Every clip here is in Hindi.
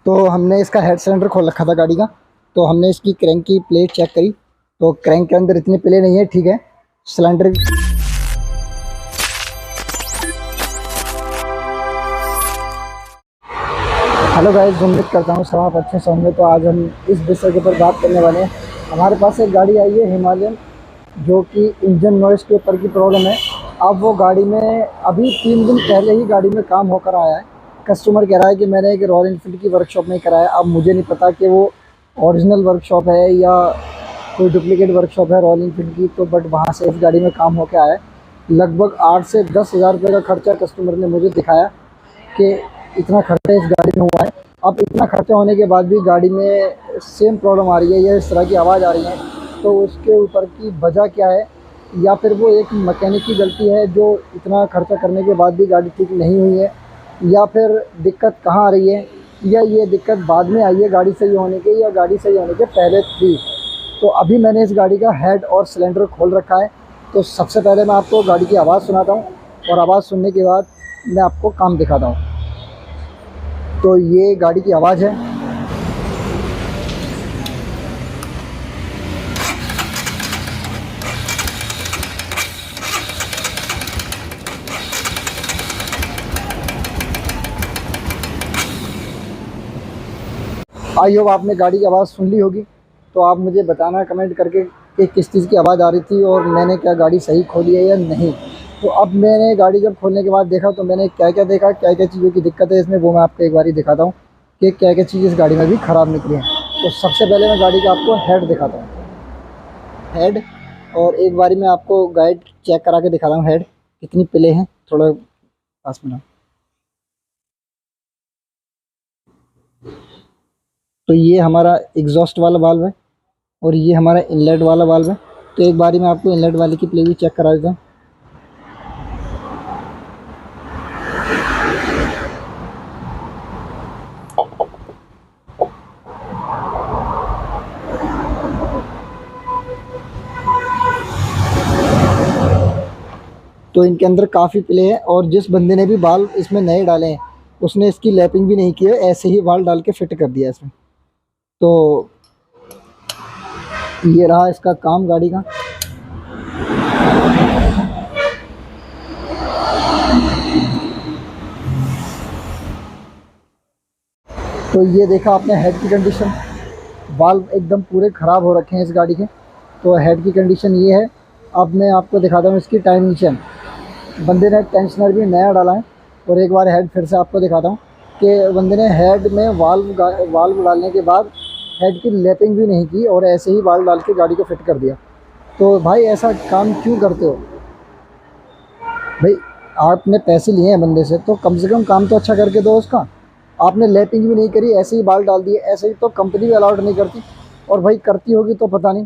तो हमने इसका हेड सिलेंडर खोल रखा था गाड़ी का। तो हमने इसकी क्रैंक की प्लेट चेक करी, तो क्रैंक के अंदर इतनी प्ले नहीं है, ठीक है। सिलेंडर हेलो गाइस, उम्मीद करता हूँ सब आप अच्छे से होंगे। तो आज हम इस विषय के ऊपर बात करने वाले हैं। हमारे पास एक गाड़ी आई है हिमालयन, जो कि इंजन नॉइस के ऊपर की प्रॉब्लम है। अब वो गाड़ी में अभी 3 दिन पहले ही गाड़ी में काम होकर आया है। कस्टमर कह रहा है कि मैंने एक रॉयल एनफील्ड की वर्कशॉप में कराया। अब मुझे नहीं पता कि वो ओरिजिनल वर्कशॉप है या कोई डुप्लीकेट वर्कशॉप है रॉयल एनफील्ड की। तो बट वहाँ से इस गाड़ी में काम होकर आया है। लगभग 8 से 10 हज़ार रुपये का खर्चा कस्टमर ने मुझे दिखाया कि इतना खर्चा इस गाड़ी में हुआ है। अब इतना खर्चा होने के बाद भी गाड़ी में सेम प्रॉब्लम आ रही है या इस तरह की आवाज़ आ रही है, तो उसके ऊपर की वजह क्या है? या फिर वो एक मैकेनिक की गलती है जो इतना खर्चा करने के बाद भी गाड़ी ठीक नहीं हुई है, या फिर दिक्कत कहाँ आ रही है, या ये दिक्कत बाद में आई है गाड़ी सही होने के या गाड़ी सही होने के पहले थी? तो अभी मैंने इस गाड़ी का हेड और सिलेंडर खोल रखा है। तो सबसे पहले मैं आपको गाड़ी की आवाज़ सुनाता हूँ और आवाज़ सुनने के बाद मैं आपको काम दिखाता हूँ। तो ये गाड़ी की आवाज़ है। आई होप आपने गाड़ी की आवाज़ सुन ली होगी। तो आप मुझे बताना कमेंट करके कि किस चीज़ की आवाज़ आ रही थी और मैंने क्या गाड़ी सही खोली है या नहीं। तो अब मैंने गाड़ी जब खोलने के बाद देखा तो मैंने क्या क्या देखा, क्या क्या चीज़ों की दिक्कत है इसमें, वो मैं आपको एक बार ही दिखाता हूँ कि क्या क्या चीज़ इस गाड़ी में भी ख़राब निकली है। तो सबसे पहले मैं गाड़ी का आपको हेड दिखाता हूँ, हेड। और एक बारी मैं आपको गाइड चेक करा के दिखाता हूँ हेड कितनी प्ले हैं। थोड़ा पास में ना। तो ये हमारा एग्जॉस्ट वाला वाल्व है और ये हमारा इनलेट वाला वाल्व है। तो एक बारी मैं आपको इनलेट वाले की प्ले भी चेक करा देता हूँ। तो इनके अंदर काफ़ी प्ले है और जिस बंदे ने भी बाल इसमें नए डाले हैं उसने इसकी लैपिंग भी नहीं की है, ऐसे ही बाल डाल के फिट कर दिया इसमें। तो ये रहा इसका काम गाड़ी का। तो ये देखा आपने हेड की कंडीशन, वाल्व एकदम पूरे ख़राब हो रखे हैं इस गाड़ी के। तो हेड की कंडीशन ये है। अब मैं आपको दिखाता हूँ इसकी टाइमिंग। बंदे ने टेंशनर भी नया डाला है। और एक बार हेड फिर से आपको दिखाता हूँ कि बंदे ने हेड में वाल्व डालने के बाद हेड की लैपिंग भी नहीं की और ऐसे ही वाल्व डाल के गाड़ी को फिट कर दिया। तो भाई ऐसा काम क्यों करते हो भाई? आपने पैसे लिए हैं बंदे से तो कम से कम काम तो अच्छा करके दो उसका। आपने लैपिंग भी नहीं करी, ऐसे ही बाल डाल दिए। ऐसे ही तो कंपनी भी अलाउड नहीं करती, और भाई करती होगी तो पता नहीं।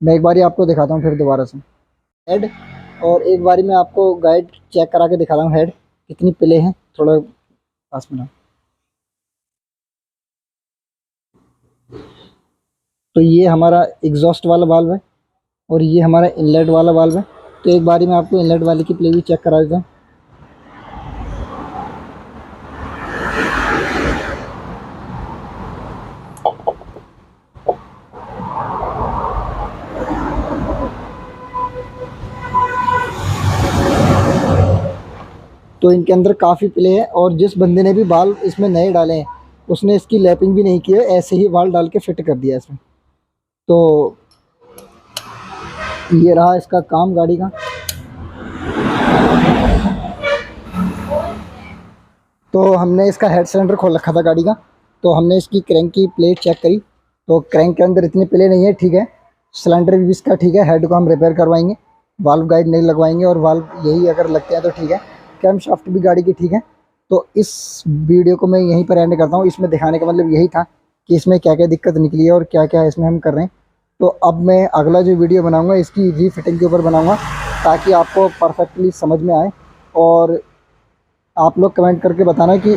मैं एक बारी आपको दिखाता हूँ फिर दोबारा से हेड। और एक बारी मैं आपको गाइड चेक करा के दिखाता हूँ हेड कितनी प्ले हैं। थोड़ा पास में ना। तो ये हमारा एग्जॉस्ट वाला वाल्व है और ये हमारा इनलेट वाला वाल्व है। तो एक बारी मैं आपको इनलेट वाले की प्ले भी चेक करा देता हूँ। तो इनके अंदर काफ़ी प्ले है और जिस बंदे ने भी बाल इसमें नए डाले हैं उसने इसकी लैपिंग भी नहीं की है, ऐसे ही बाल डाल के फिट कर दिया इसमें। तो ये रहा इसका काम गाड़ी का। तो हमने इसका हेड सिलेंडर खोल रखा था गाड़ी का। तो हमने इसकी क्रैंक की प्लेट चेक करी, तो क्रैंक के अंदर इतनी प्ले नहीं है, ठीक है। सिलेंडर भी इसका ठीक है। हेड को हम रिपेयर करवाएंगे, वाल्व गाइड नहीं लगवाएंगे, और वाल्व यही अगर लगते हैं तो ठीक है। कैम शाफ्ट भी गाड़ी की ठीक है। तो इस वीडियो को मैं यहीं पर एंड करता हूँ। इसमें दिखाने का मतलब यही था कि इसमें क्या क्या दिक्कत निकली है और क्या क्या इसमें हम कर रहे हैं। तो अब मैं अगला जो वीडियो बनाऊँगा इसकी रीफिटिंग के ऊपर बनाऊँगा, ताकि आपको परफेक्टली समझ में आए। और आप लोग कमेंट करके बताना कि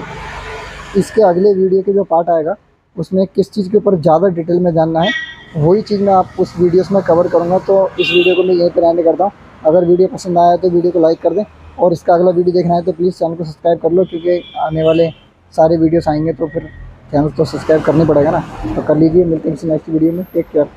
इसके अगले वीडियो के जो पार्ट आएगा उसमें किस चीज़ के ऊपर ज़्यादा डिटेल में जानना है, वही चीज़ मैं आप उस वीडियोस में कवर करूँगा। तो इस वीडियो को मैं यहीं पर एंड करता हूँ। अगर वीडियो पसंद आया तो वीडियो को लाइक कर दें, और इसका अगला वीडियो देखना है तो प्लीज़ चैनल को सब्सक्राइब कर लो, क्योंकि आने वाले सारे वीडियोस आएंगे तो फिर चैनल तो सब्सक्राइब करनी पड़ेगा ना, तो कर लीजिए। मिलते हैं किसी नेक्स्ट वीडियो में। Take care.